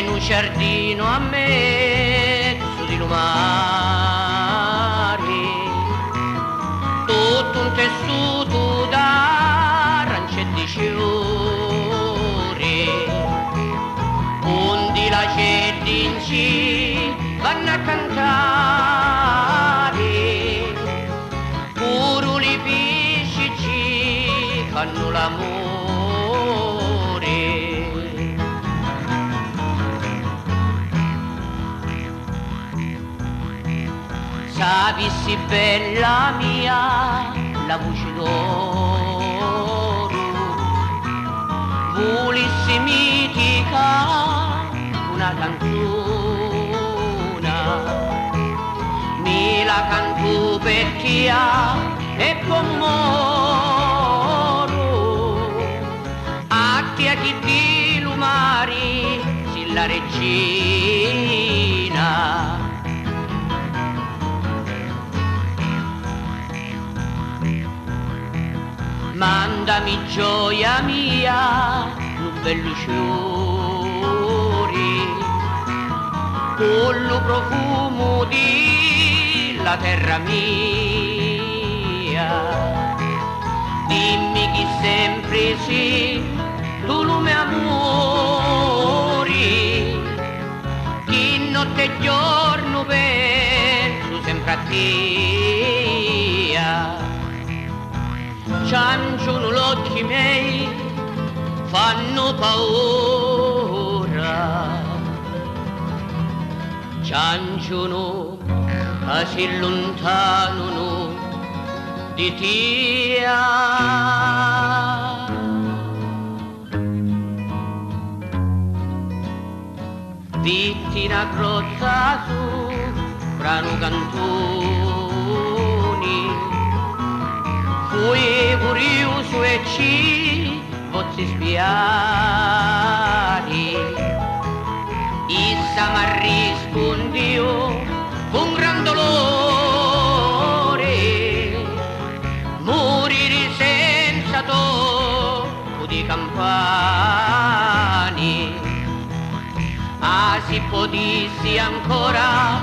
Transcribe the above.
in un giardino a mezzo di lumare, tutto un tessuto d'arance e di fiori, undi la gente in ci vanno a cantare, pure i pesci ci fanno l'amore. Sapissi bella mia la voce d'oro, volissi mitica una canzone, mi la canto per tia e pomoro, a tia chi di lumari si la regina. Mandami gioia mia, un bello fiore, con lo profumo di la terra mia. Dimmi chi sempre sì, tu lume amori, chi notte e giorno penso sempre a te. Cianciano l'occhi miei, fanno paura, cianciano così lontano di te. Vitti una grotta su, brano cantoni, fui curioso e ci pozzi spiari, issa mi rispondiò con gran dolore, morire senza tocco di campani. Ah, si potessi ancora